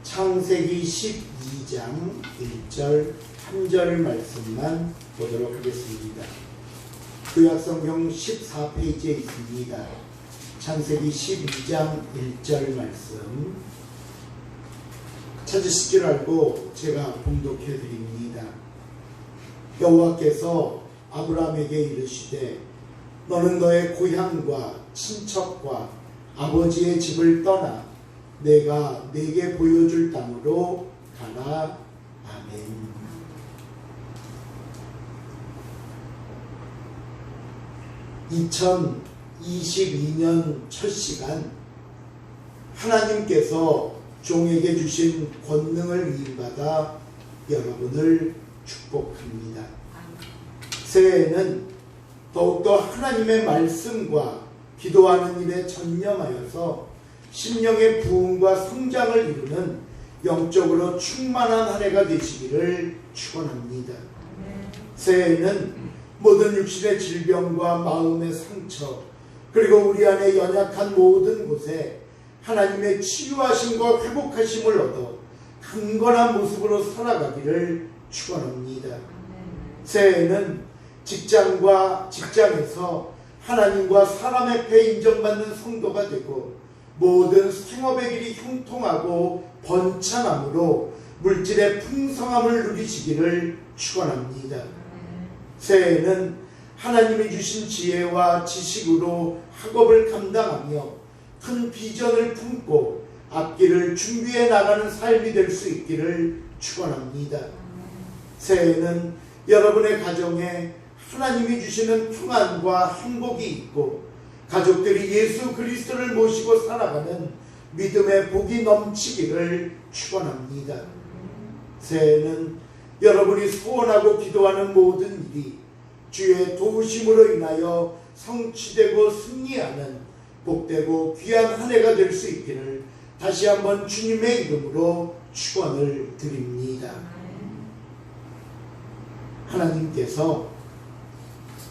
창세기 12장 1절 3절 말씀만 보도록 하겠습니다. 구약성경 14페이지에 있습니다. 창세기 12장 1절 말씀 찾으실 줄 알고 제가 봉독해 드립니다. 여호와께서 아브라함에게 이르시되 너는 너의 고향과 친척과 아버지의 집을 떠나 내가 네게 보여줄 땅으로 가라. 아멘. (2022년) 첫 시간, 하나님께서 종에게 주신 권능을 위임받아 여러분을 축복합니다. 새해에는 더욱더 하나님의 말씀과 기도하는 일에 전념하여서 심령의 부흥과 성장을 이루는 영적으로 충만한 한 해가 되시기를 축원합니다. 새해에는 모든 육신의 질병과 마음의 상처, 그리고 우리 안에 연약한 모든 곳에 하나님의 치유하심과 회복하심을 얻어 강건한 모습으로 살아가기를 축원합니다. 새해에는 직장에서 하나님과 사람 앞에 인정받는 성도가 되고 모든 생업의 길이 형통하고 번창함으로 물질의 풍성함을 누리시기를 축원합니다. 새해에는 하나님이 주신 지혜와 지식으로 학업을 감당하며 큰 비전을 품고 앞길을 준비해 나가는 삶이 될 수 있기를 축원합니다. 새해에는 여러분의 가정에 하나님이 주시는 평안과 행복이 있고 가족들이 예수 그리스도를 모시고 살아가는 믿음의 복이 넘치기를 축원합니다. 새해에는 여러분이 소원하고 기도하는 모든 일이 주의 도우심으로 인하여 성취되고 승리하는 복되고 귀한 한 해가 될 수 있기를 다시 한번 주님의 이름으로 축원을 드립니다. 하나님께서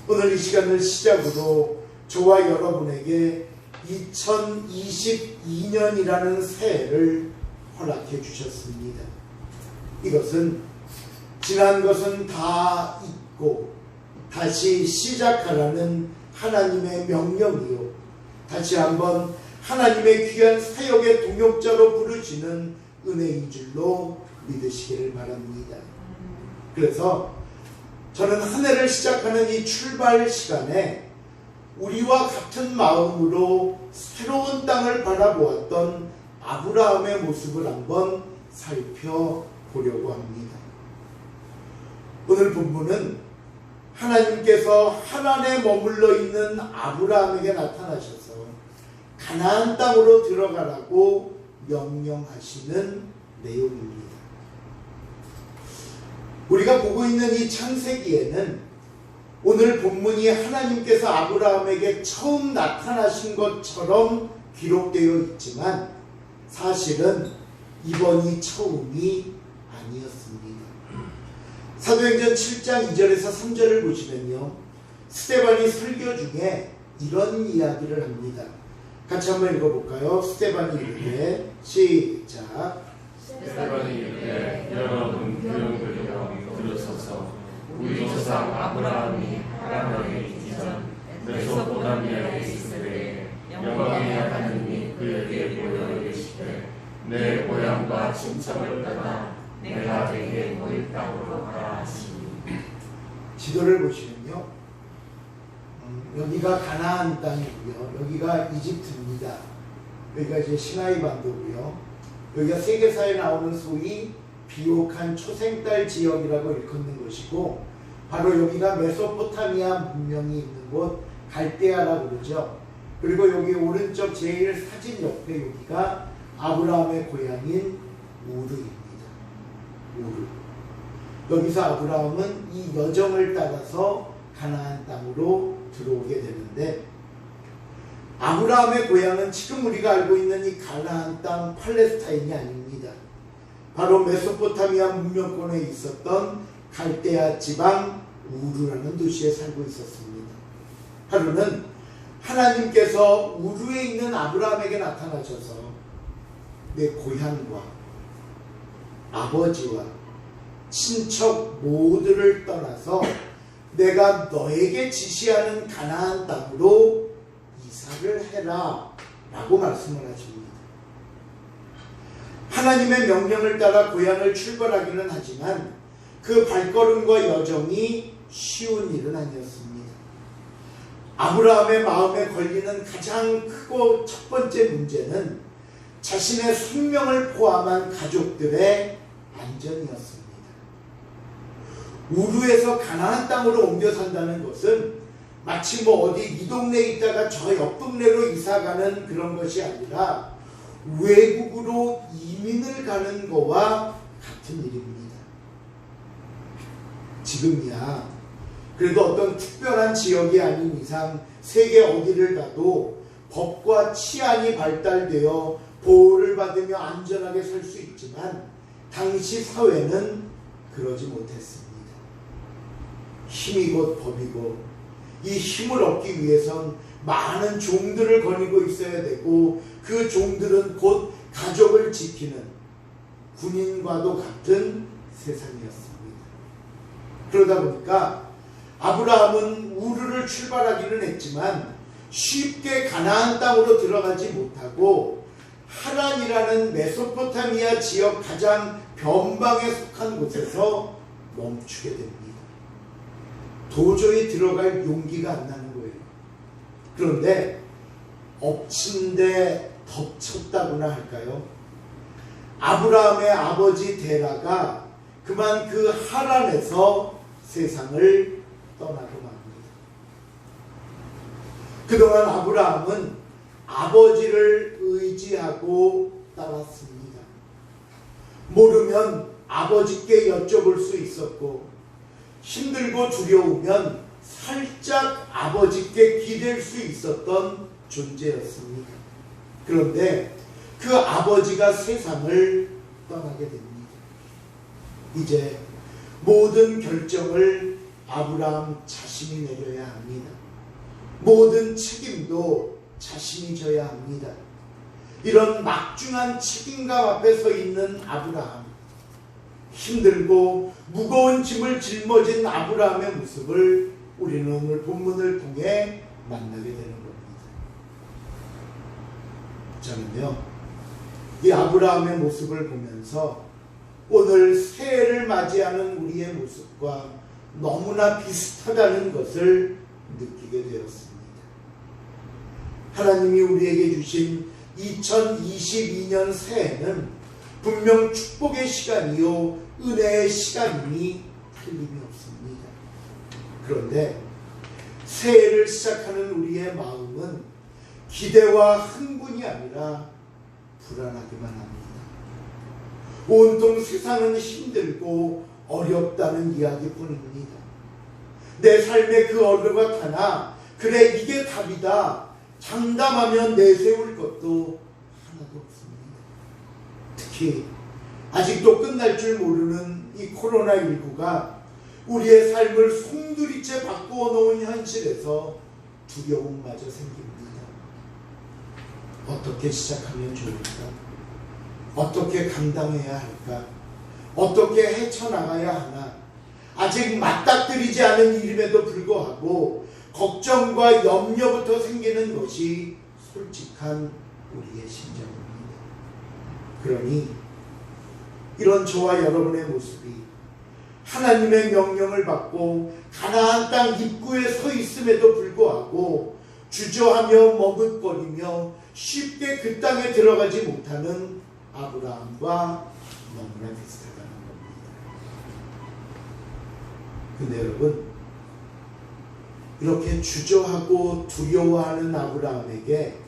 오늘 이 시간을 시작으로 저와 여러분에게 2022년이라는 새해를 허락해 주셨습니다. 이것은 지난 것은 다 잊고 다시 시작하라는 하나님의 명령이요, 다시 한번 하나님의 귀한 사역의 동역자로 부르시는 은혜인 줄로 믿으시기를 바랍니다. 그래서 저는 한 해를 시작하는 이 출발 시간에 우리와 같은 마음으로 새로운 땅을 바라보았던 아브라함의 모습을 한번 살펴보려고 합니다. 오늘 본문은 하나님께서 하란에 머물러 있는 아브라함에게 나타나셔서 가나안 땅으로 들어가라고 명령하시는 내용입니다. 우리가 보고 있는 이 창세기에는 오늘 본문이 하나님께서 아브라함에게 처음 나타나신 것처럼 기록되어 있지만 사실은 이번이 처음이 아니었습니다. 사도행전 7장 2절에서 3절을 보시면요, 스데반이 설교 중에 이런 이야기를 합니다. 같이 한번 읽어볼까요? 스데반이 이르되, 시작. 스데반이 이르되 여러분 교영들이여 들으소서. 우리 조상 아브라함이 하란에 있기 전 메소포타미아에 있을 때에 영광의 하나님이 그에게 보여 이르시되 내 고향과 친척을 떠나 내가 네게 보일 땅으로 가라 하시니. 지도를 보시면요, 여기가 가나안 땅이고요, 여기가 이집트입니다. 여기가 이제 시나이 반도고요, 여기가 세계사에 나오는 소위 비옥한 초생딸 지역이라고 일컫는 것이고, 바로 여기가 메소포타미아 문명이 있는 곳 갈대아라고 그러죠. 그리고 여기 오른쪽 제일 사진 옆에 여기가 아브라함의 고향인 우르입니다. 우르. 여기서 아브라함은 이 여정을 따라서 가나안 땅으로 들어오게 되는데, 아브라함의 고향은 지금 우리가 알고 있는 이 가나안 땅 팔레스타인이 아닙니다. 바로 메소포타미아 문명권에 있었던 갈대아 지방 우르라는 도시에 살고 있었습니다. 하루는 하나님께서 우르에 있는 아브라함에게 나타나셔서 내 고향과 아버지와 친척 모두를 떠나서 내가 너에게 지시하는 가나안 땅으로 이사를 해라 라고 말씀을 하십니다. 하나님의 명령을 따라 고향을 출발하기는 하지만 그 발걸음과 여정이 쉬운 일은 아니었습니다. 아브라함의 마음에 걸리는 가장 크고 첫 번째 문제는 자신의 생명을 포함한 가족들의 안전이었습니다. 우르에서 가나안 땅으로 옮겨 산다는 것은 마치 어디 이 동네에 있다가 저 옆 동네로 이사가는 그런 것이 아니라 외국으로 이민을 가는 거와 같은 일입니다. 지금이야 그래도 어떤 특별한 지역이 아닌 이상 세계 어디를 가도 법과 치안이 발달되어 보호를 받으며 안전하게 살 수 있지만 당시 사회는 그러지 못했습니다. 힘이 곧 법이고 이 힘을 얻기 위해선 많은 종들을 거느리고 있어야 되고 그 종들은 곧 가족을 지키는 군인과도 같은 세상이었습니다. 그러다 보니까 아브라함은 우르를 출발하기는 했지만 쉽게 가나안 땅으로 들어가지 못하고 하란이라는 메소포타미아 지역 가장 변방에 속한 곳에서 멈추게 됩니다. 도저히 들어갈 용기가 안 나는 거예요. 그런데 엎친 데 덮쳤다고나 할까요? 아브라함의 아버지 데라가 그만 그 하란에서 세상을 떠나고 맙니다. 그동안 아브라함은 아버지를 의지하고 따랐습니다. 모르면 아버지께 여쭤볼 수 있었고 힘들고 두려우면 살짝 아버지께 기댈 수 있었던 존재였습니다. 그런데 그 아버지가 세상을 떠나게 됩니다. 이제 모든 결정을 아브라함 자신이 내려야 합니다. 모든 책임도 자신이 져야 합니다. 이런 막중한 책임감 앞에 서 있는 아브라함, 힘들고 무거운 짐을 짊어진 아브라함의 모습을 우리는 오늘 본문을 통해 만나게 되는 겁니다. 저는요, 이 아브라함의 모습을 보면서 오늘 새해를 맞이하는 우리의 모습과 너무나 비슷하다는 것을 느끼게 되었습니다. 하나님이 우리에게 주신 2022년 새해는 분명 축복의 시간이요 은혜의 시간이니 틀림이 없습니다. 그런데 새해를 시작하는 우리의 마음은 기대와 흥분이 아니라 불안하기만 합니다. 온통 세상은 힘들고 어렵다는 이야기뿐입니다. 내 삶에 그 어려움이 하나 그래 이게 답이다 장담하며 내세울 것도 하나도 없습니다. 특히 아직도 끝날 줄 모르는 이 코로나19가 우리의 삶을 송두리째 바꾸어 놓은 현실에서 두려움마저 생깁니다. 어떻게 시작하면 좋을까? 어떻게 감당해야 할까? 어떻게 헤쳐나가야 하나? 아직 맞닥뜨리지 않은 일임에도 불구하고 걱정과 염려부터 생기는 것이 솔직한 우리의 심정입니다. 그러니 이런 저와 여러분의 모습이 하나님의 명령을 받고 가나안 땅 입구에 서 있음에도 불구하고 주저하며 머뭇거리며 쉽게 그 땅에 들어가지 못하는 아브라함과 너무나 비슷하다는 겁니다. 근데 여러분, 이렇게 주저하고 두려워하는 아브라함에게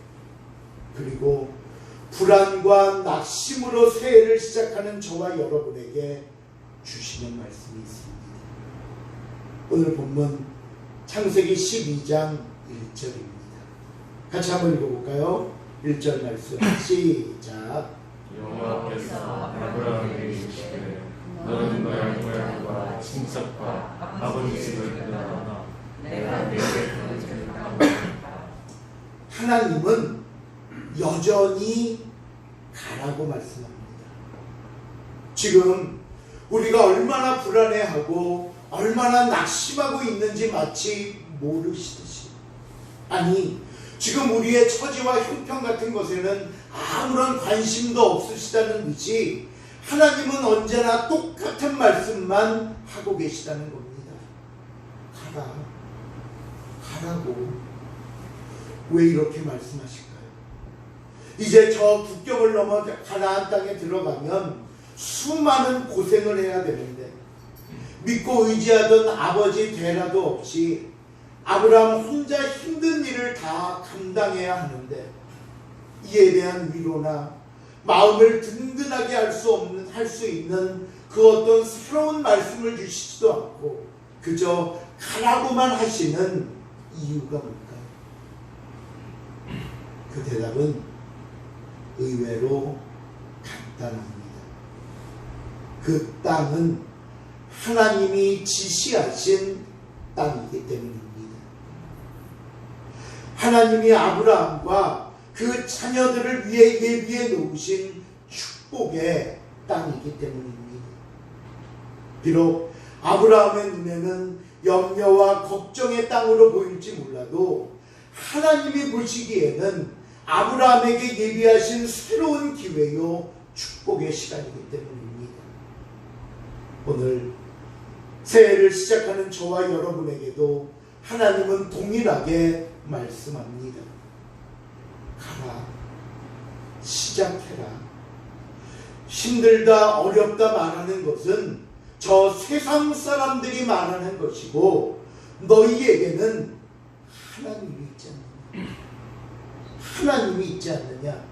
그리고 불안과 낙심으로 새해를 시작하는 저와 여러분에게 주시는 말씀이 있습니다. 오늘 본문 창세기 12장 1절입니다. 같이 한번 읽어볼까요? 1절 말씀 시작. 여호와께서 아브라함에게 이르시되 너는 너의 고향과 친척과 아버지 집을 떠나 내가 내게 보여줄 땅을 하나님은 여전히 가라고 말씀합니다. 지금 우리가 얼마나 불안해하고 얼마나 낙심하고 있는지 마치 모르시듯이, 아니 지금 우리의 처지와 형편 같은 것에는 아무런 관심도 없으시다는 듯이 하나님은 언제나 똑같은 말씀만 하고 계시다는 겁니다. 가라고. 왜 이렇게 말씀하실까요? 이제 저 국경을 넘어 가나안 땅에 들어가면 수많은 고생을 해야 되는데, 믿고 의지하던 아버지 대라도 없이 아브라함 혼자 힘든 일을 다 감당해야 하는데, 이에 대한 위로나 마음을 든든하게 할 수 있는 그 어떤 새로운 말씀을 주시지도 않고 그저 가라고만 하시는 이유가 뭘까요? 그 대답은 의외로 간단합니다. 그 땅은 하나님이 지시하신 땅이기 때문입니다. 하나님이 아브라함과 그 자녀들을 위해 예비해 놓으신 축복의 땅이기 때문입니다. 비록 아브라함의 눈에는 염려와 걱정의 땅으로 보일지 몰라도 하나님이 보시기에는 아브라함에게 예비하신 새로운 기회요 축복의 시간이기 때문입니다. 오늘 새해를 시작하는 저와 여러분에게도 하나님은 동일하게 말씀합니다. 가라, 시작해라. 힘들다, 어렵다 말하는 것은 저 세상 사람들이 말하는 것이고, 너희에게는 하나님이 있지 않느냐? 하나님이 있지 않느냐?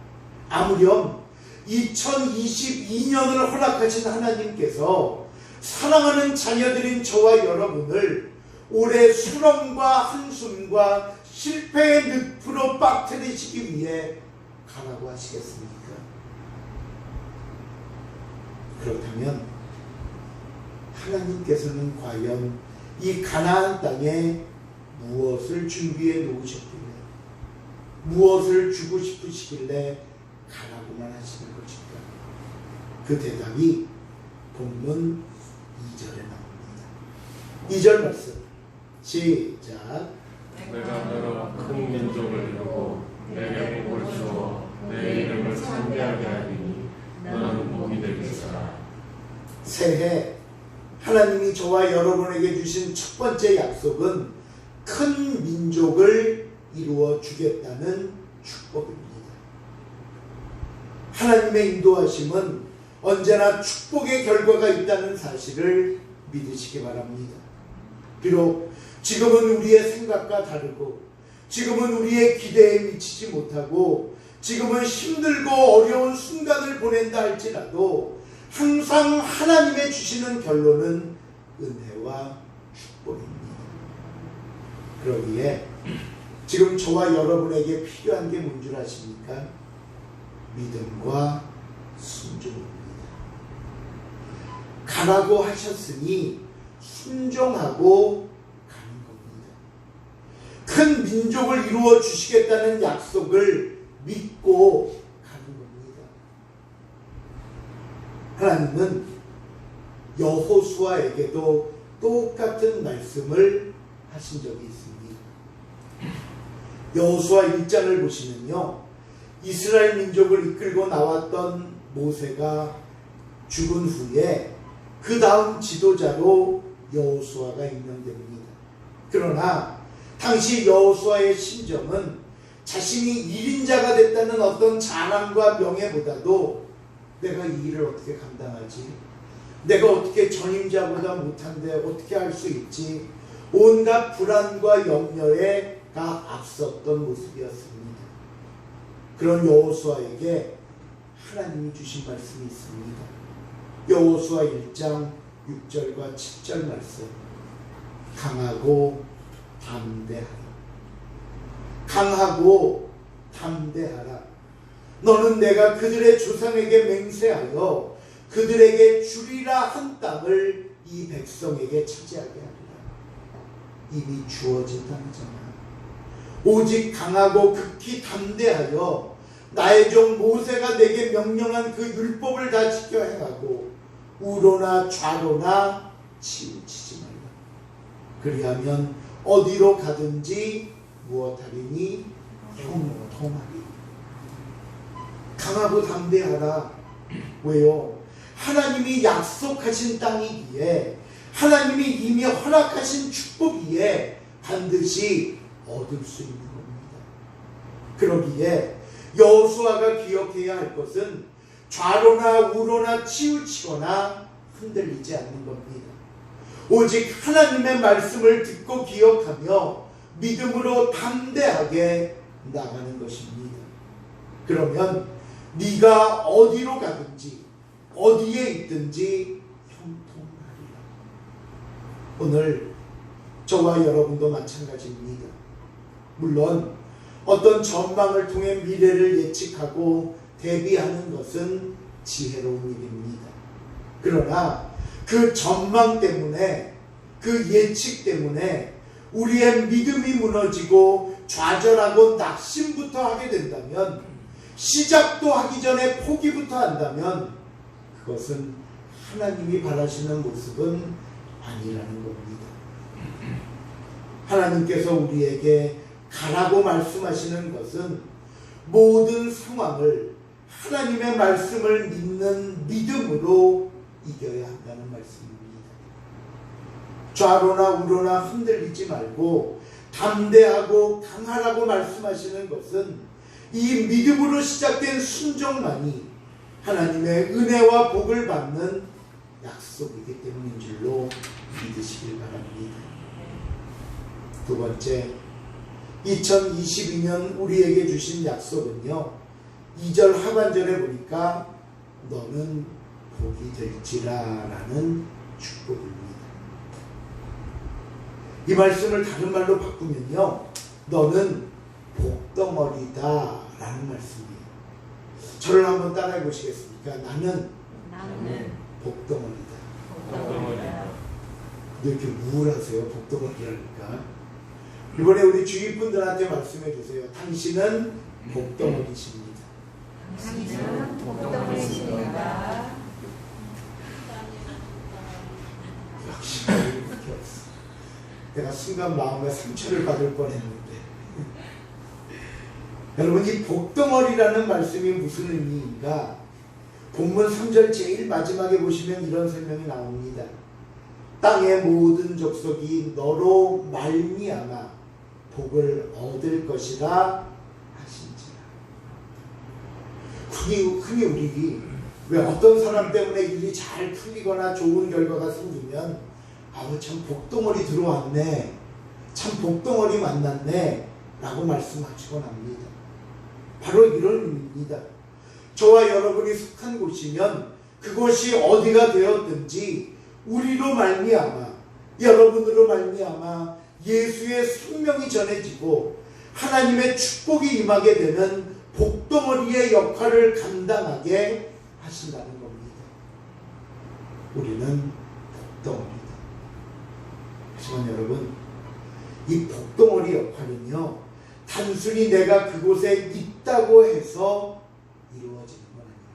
아무렴 2022년을 허락하신 하나님께서 사랑하는 자녀들인 저와 여러분을 올해 수렁과 한숨과 실패의 늪으로 빠뜨리시기 위해 가라고 하시겠습니까? 그렇다면 하나님께서는 과연 이 가나안 땅에 무엇을 준비해 놓으셨길래, 무엇을 주고 싶으시길래 가라고만 하시는 것일까? 그 대답이 본문 2절에 나옵니다. 2절 말씀 시작. 내가 너로 큰 민족을 이루고 내게 복을 주어 내 이름을 찬미하게 하리니 너는 복이 되리라. 새해 하나님이 저와 여러분에게 주신 첫 번째 약속은 큰 민족을 이루어 주겠다는 축복입니다. 하나님의 인도하심은 언제나 축복의 결과가 있다는 사실을 믿으시기 바랍니다. 비록 지금은 우리의 생각과 다르고, 지금은 우리의 기대에 미치지 못하고, 지금은 힘들고 어려운 순간을 보낸다 할지라도 항상 하나님의 주시는 결론은 은혜와 축복입니다. 그러기에 지금 저와 여러분에게 필요한 게 뭔 줄 아십니까? 믿음과 순종입니다. 가라고 하셨으니 순종하고 가는 겁니다. 큰 민족을 이루어 주시겠다는 약속을 믿고 가는 겁니다. 하나님은 여호수아에게도 똑같은 말씀을 하신 적이 있습니다. 여호수아 1장을 보시면요, 이스라엘 민족을 이끌고 나왔던 모세가 죽은 후에 그 다음 지도자로 여호수아가 임명됩니다. 그러나 당시 여호수아의 심정은 자신이 1인자가 됐다는 어떤 자랑과 명예보다도 내가 이 일을 어떻게 감당하지? 내가 어떻게 전임자보다 못한데 어떻게 할 수 있지? 온갖 불안과 염려가 앞섰던 모습이었습니다. 그런 여호수아에게 하나님이 주신 말씀이 있습니다. 여호수아 1장 6절과 7절 말씀. 강하고 담대하라. 강하고 담대하라. 너는 내가 그들의 조상에게 맹세하여 그들에게 주리라 한 땅을 이 백성에게 차지하게 하리라. 이미 주어진 땅이잖아. 오직 강하고 극히 담대하여 나의 종 모세가 내게 명령한 그 율법을 다 지켜 행하고 우로나 좌로나 치우치지 말라. 그리하면 어디로 가든지 무엇하리니 형통하리. 강하고 담대하라. 왜요? 하나님이 약속하신 땅이기에, 하나님이 이미 허락하신 축복이기에 반드시 얻을 수 있는 겁니다. 그러기에 여호수아가 기억해야 할 것은 좌로나 우로나 치우치거나 흔들리지 않는 겁니다. 오직 하나님의 말씀을 듣고 기억하며 믿음으로 담대하게 나가는 것입니다. 그러면 네가 어디로 가든지 어디에 있든지 형통하리라. 오늘 저와 여러분도 마찬가지입니다. 물론 어떤 전망을 통해 미래를 예측하고 대비하는 것은 지혜로운 일입니다. 그러나 그 전망 때문에, 그 예측 때문에 우리의 믿음이 무너지고 좌절하고 낙심부터 하게 된다면, 시작도 하기 전에 포기부터 한다면 그것은 하나님이 바라시는 모습은 아니라는 겁니다. 하나님께서 우리에게 가라고 말씀하시는 것은 모든 상황을 하나님의 말씀을 믿는 믿음으로 이겨야 한다는 말씀입니다. 좌로나 우로나 흔들리지 말고 담대하고 강하라고 말씀하시는 것은 이 믿음으로 시작된 순종만이 하나님의 은혜와 복을 받는 약속이기 때문인 줄로 믿으시길 바랍니다. 두 번째, 2022년 우리에게 주신 약속은요, 2절 하반절에 보니까 너는 복이 될지라 라는 축복입니다. 이 말씀을 다른 말로 바꾸면요, 너는 복덩어리다 라는 말씀이에요. 저를 한번 따라해 보시겠습니까? 나는 복덩어리다. 근데 이렇게 우울하세요? 복덩어리라니까. 이번에 우리 주위 분들한테 말씀해 주세요. 당신은 복덩어리십니다. 당신은 복덩어리십니다. 역시 이렇게 없어. 내가 순간 마음에 상처를 받을 뻔했는데. 여러분, 이 복덩어리라는 말씀이 무슨 의미인가? 본문 3절 제일 마지막에 보시면 이런 설명이 나옵니다. 땅의 모든 족속이 너로 말미암아 복을 얻을 것이라 하신지라. 흔히 우리 왜 어떤 사람 때문에 일이 잘 풀리거나 좋은 결과가 생기면 아우 참 복덩어리 들어왔네, 참 복덩어리 만났네 라고 말씀하시곤 합니다. 바로 이런 의미입니다. 저와 여러분이 속한 곳이면 그곳이 어디가 되었든지 우리로 말미암아, 여러분으로 말미암아 예수의 생명이 전해지고 하나님의 축복이 임하게 되는 복덩어리의 역할을 감당하게 하신다는 겁니다. 우리는 복덩어리다. 하지만 여러분, 이 복덩어리 역할은요, 단순히 내가 그곳에 있다고 해서 이루어지는 건 아닙니다.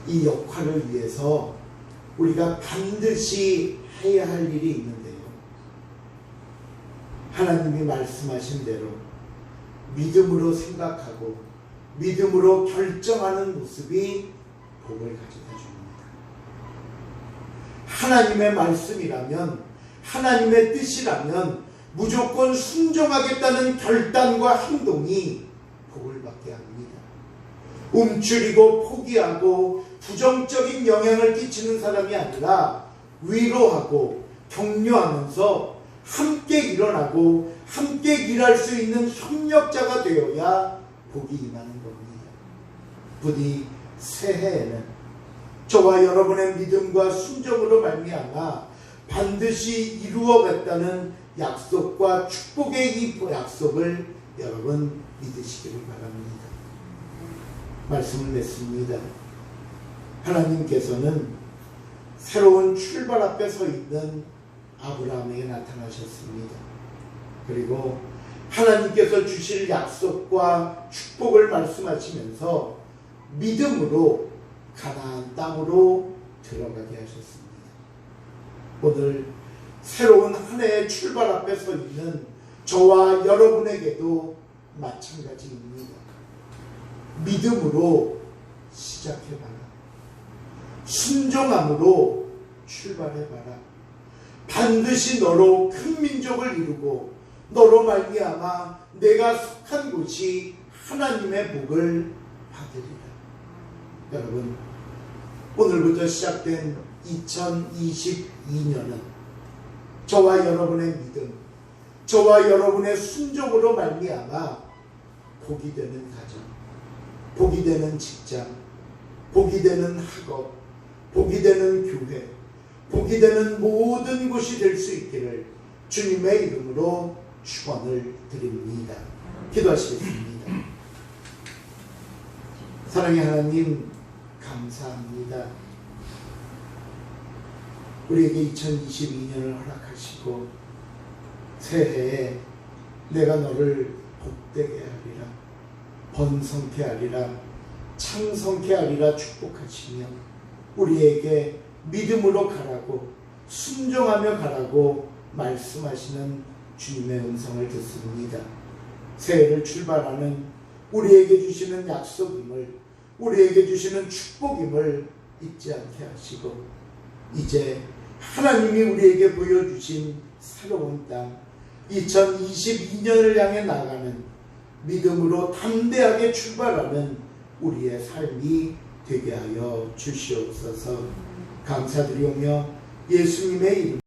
이 역할을 위해서 우리가 반드시 해야 할 일이 있는데요, 하나님이 말씀하신 대로 믿음으로 생각하고 믿음으로 결정하는 모습이 복을 가져다 줍니다. 하나님의 말씀이라면, 하나님의 뜻이라면 무조건 순종하겠다는 결단과 행동이 복을 받게 합니다. 움츠리고 포기하고 부정적인 영향을 끼치는 사람이 아니라 위로하고 격려하면서 함께 일어나고 함께 일할 수 있는 협력자가 되어야 복이 임하는 겁니다. 부디 새해에는 저와 여러분의 믿음과 순종으로 말미암아 반드시 이루어갔다는 약속과 축복의 이 약속을 여러분 믿으시기를 바랍니다. 말씀을 맺습니다. 하나님께서는 새로운 출발 앞에 서 있는 아브라함에게 나타나셨습니다. 그리고 하나님께서 주실 약속과 축복을 말씀하시면서 믿음으로 가나안 땅으로 들어가게 하셨습니다. 오늘 새로운 한 해의 출발 앞에 서 있는 저와 여러분에게도 마찬가지입니다. 믿음으로 시작해봐라. 순종함으로 출발해봐라. 반드시 너로 큰 민족을 이루고 너로 말미암아 내가 속한 곳이 하나님의 복을 받으리라. 여러분, 오늘부터 시작된 2022년은 저와 여러분의 믿음, 저와 여러분의 순종으로 말미암아 복이 되는 가정, 복이 되는 직장, 복이 되는 학업, 복이 되는 교회, 복이 되는 모든 곳이 될 수 있기를 주님의 이름으로 축원을 드립니다. 기도하시겠습니다. 사랑의 하나님, 감사합니다. 우리에게 2022년을 허락하시고 새해에 내가 너를 복되게 하리라, 번성케 하리라, 창성케 하리라 축복하시며 우리에게 믿음으로 가라고, 순종하며 가라고 말씀하시는 주님의 음성을 듣습니다. 새해를 출발하는 우리에게 주시는 약속임을, 우리에게 주시는 축복임을 잊지 않게 하시고, 이제 하나님이 우리에게 보여주신 새로운 땅 2022년을 향해 나가는 믿음으로 담대하게 출발하는 우리의 삶이 되게 하여 주시옵소서. 감사드리오며 예수님의 이름